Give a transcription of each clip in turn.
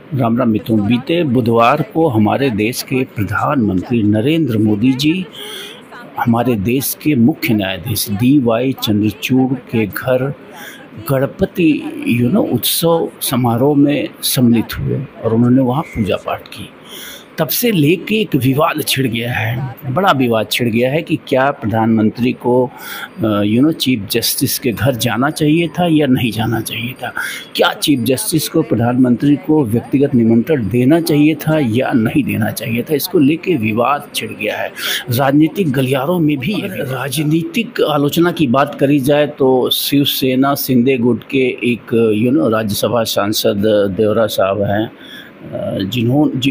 राम राम मित्रों, बीते बुधवार को हमारे देश के प्रधानमंत्री नरेंद्र मोदी जी हमारे देश के मुख्य न्यायाधीश DY चंद्रचूड़ के घर गणपति उत्सव समारोह में सम्मिलित हुए और उन्होंने वहाँ पूजा पाठ की। तब से लेके एक विवाद छिड़ गया है, बड़ा विवाद छिड़ गया है कि क्या प्रधानमंत्री को चीफ जस्टिस के घर जाना चाहिए था या नहीं जाना चाहिए था। क्या चीफ जस्टिस को प्रधानमंत्री को व्यक्तिगत निमंत्रण देना चाहिए था या नहीं देना चाहिए था। इसको लेके विवाद छिड़ गया है। राजनीतिक गलियारों में भी राजनीतिक आलोचना की बात करी जाए तो शिवसेना शिंदे गुट के एक राज्यसभा सांसद देवरा साहब हैं,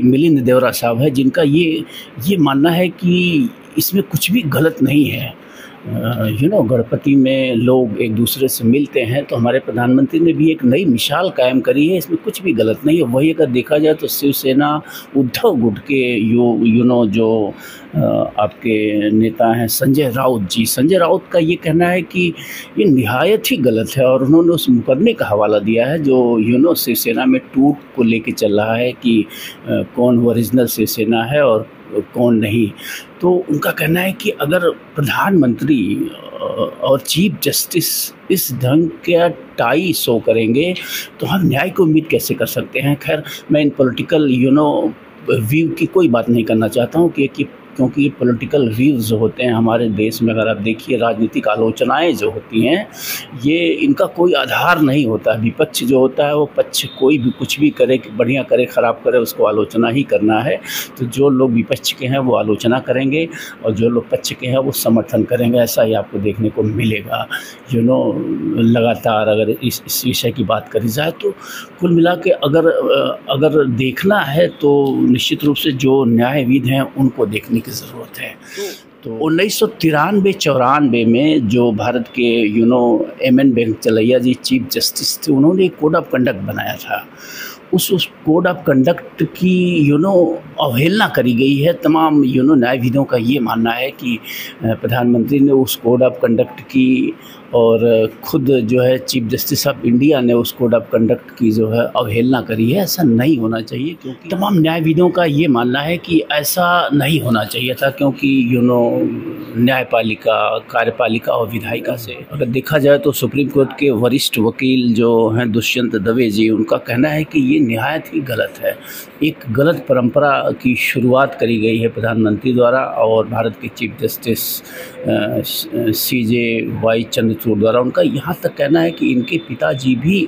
मिलिंद देवरा साहब है, जिनका ये मानना है कि इसमें कुछ भी गलत नहीं है। गणपति में लोग एक दूसरे से मिलते हैं, तो हमारे प्रधानमंत्री ने भी एक नई मिसाल कायम करी है, इसमें कुछ भी गलत नहीं है। वही अगर देखा जाए तो शिवसेना उद्धव गुट के जो आपके नेता हैं संजय राउत का ये कहना है कि ये निहायत ही गलत है और उन्होंने उस मुकदमे का हवाला दिया है जो शिवसेना में टूट को लेके चल रहा है कि कौन ओरिजिनल शिवसेना है और कौन नहीं। तो उनका कहना है कि अगर प्रधानमंत्री और चीफ जस्टिस इस ढंग का टाई शो करेंगे तो हम न्याय को उम्मीद कैसे कर सकते हैं। खैर, मैं इन पॉलिटिकल व्यू की कोई बात नहीं करना चाहता हूँ क्योंकि ये पॉलिटिकल व्यूज़ जो होते हैं हमारे देश में, अगर आप देखिए राजनीतिक आलोचनाएं जो होती हैं, ये इनका कोई आधार नहीं होता। विपक्ष जो होता है वो पक्ष कोई भी कुछ भी करे, बढ़िया करे ख़राब करे, उसको आलोचना ही करना है। तो जो लोग विपक्ष के हैं वो आलोचना करेंगे और जो लोग पक्ष के हैं वो समर्थन करेंगे। ऐसा ही आपको देखने को मिलेगा लगातार। अगर इस विषय की बात करी जाए तो कुल मिला के अगर देखना है तो निश्चित रूप से जो न्यायविद हैं उनको देखने की ज़रूरत है। तो 1993-94 में जो भारत के MN वेंकटचलैया जी चीफ जस्टिस थे, उन्होंने एक कोड ऑफ कंडक्ट बनाया था। उस कोड ऑफ कंडक्ट की अवहेलना करी गई है। तमाम न्यायविदों का ये मानना है कि प्रधानमंत्री ने उस कोड ऑफ कंडक्ट की और खुद जो है चीफ जस्टिस ऑफ इंडिया ने उस कोड ऑफ कंडक्ट की जो है अवहेलना करी है। ऐसा नहीं होना चाहिए, क्योंकि तमाम न्यायविदों का ये मानना है कि ऐसा नहीं होना चाहिए था, क्योंकि न्यायपालिका, कार्यपालिका और विधायिका से अगर देखा जाए तो सुप्रीम कोर्ट के वरिष्ठ वकील जो हैं दुष्यंत दवे जी, उनका कहना है कि ये निहायत ही गलत है। एक गलत परंपरा की शुरुआत करी गई है प्रधानमंत्री द्वारा और भारत के चीफ जस्टिस CJY चंद्रचूड़ द्वारा। उनका यहाँ तक कहना है कि इनके पिताजी भी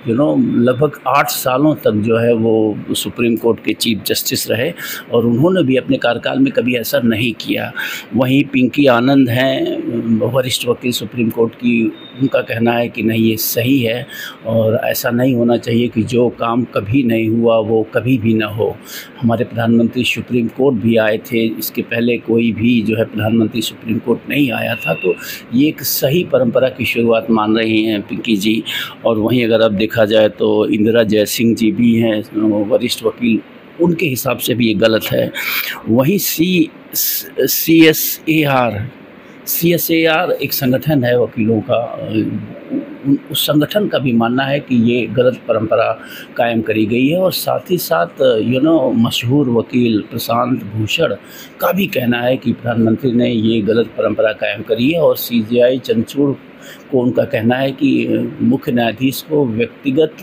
लगभग 8 सालों तक जो है वो सुप्रीम कोर्ट के चीफ जस्टिस रहे और उन्होंने भी अपने कार्यकाल में कभी ऐसा नहीं किया। वहीं पिंकी आनंद हैं, वरिष्ठ वकील सुप्रीम कोर्ट की, उनका कहना है कि नहीं, ये सही है और ऐसा नहीं होना चाहिए कि जो काम कभी नहीं हुआ वो कभी भी ना हो। हमारे प्रधानमंत्री सुप्रीम कोर्ट भी आए थे, इसके पहले कोई भी जो है प्रधानमंत्री सुप्रीम कोर्ट नहीं आया था। तो ये एक सही परंपरा की शुरुआत मान रही हैं पिंकी जी। और वहीं अगर अब देखा जाए तो इंदिरा जयसिंह जी भी हैं वरिष्ठ वकील, उनके हिसाब से भी ये गलत है। वहीं CSAR एक संगठन है वकीलों का, उस संगठन का भी मानना है कि ये गलत परंपरा कायम करी गई है। और साथ ही साथ मशहूर वकील प्रशांत भूषण का भी कहना है कि प्रधानमंत्री ने ये गलत परंपरा कायम करी है। और CJI चंद्रचूड़ को उनका कहना है कि मुख्य न्यायाधीश को व्यक्तिगत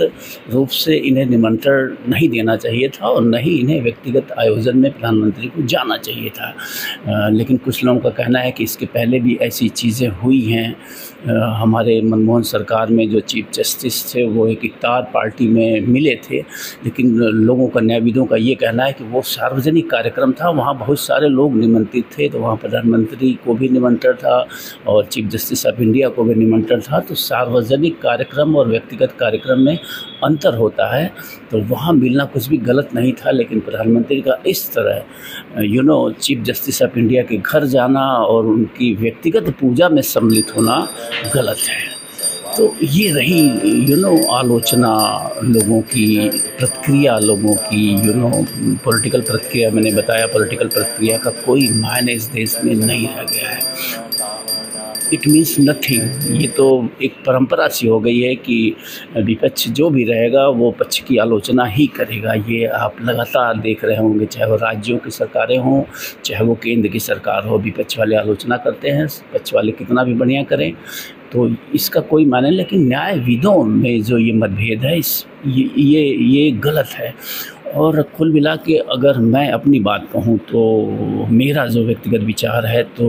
रूप से इन्हें निमंत्रण नहीं देना चाहिए था और न ही इन्हें व्यक्तिगत आयोजन में प्रधानमंत्री को जाना चाहिए था। लेकिन कुछ लोगों का कहना है कि इसके पहले भी ऐसी चीज़ें हुई हैं। हमारे मनमोहन सरकार में जो चीफ जस्टिस थे वो एक इफ्तार पार्टी में मिले थे, लेकिन लोगों का, न्यायविदों का ये कहना है कि वो सार्वजनिक कार्यक्रम था, वहाँ बहुत सारे लोग निमंत्रित थे, तो वहाँ प्रधानमंत्री को भी निमंत्रण था और चीफ जस्टिस ऑफ इंडिया को भी निमंत्रण था। तो सार्वजनिक कार्यक्रम और व्यक्तिगत कार्यक्रम में अंतर होता है, तो वहाँ मिलना कुछ भी गलत नहीं था। लेकिन प्रधानमंत्री का इस तरह चीफ जस्टिस ऑफ इंडिया के घर जाना और उनकी व्यक्तिगत पूजा में सम्मिलित होना गलत है। तो ये रही आलोचना, लोगों की प्रतिक्रिया, लोगों की पॉलिटिकल प्रतिक्रिया। मैंने बताया पॉलिटिकल प्रतिक्रिया का कोई मायने इस देश में नहीं रह गया है। It means nothing. ये तो एक परंपरा सी हो गई है कि विपक्ष जो भी रहेगा वो पक्ष की आलोचना ही करेगा। ये आप लगातार देख रहे होंगे, चाहे वो राज्यों की सरकारें हों, चाहे वो केंद्र की सरकार हो, विपक्ष वाले आलोचना करते हैं, पक्ष वाले कितना भी बढ़िया करें तो इसका कोई मायने नहीं। लेकिन न्यायविदों में जो ये मतभेद है ये गलत है। और कुल मिला के अगर मैं अपनी बात कहूँ तो मेरा जो व्यक्तिगत विचार है तो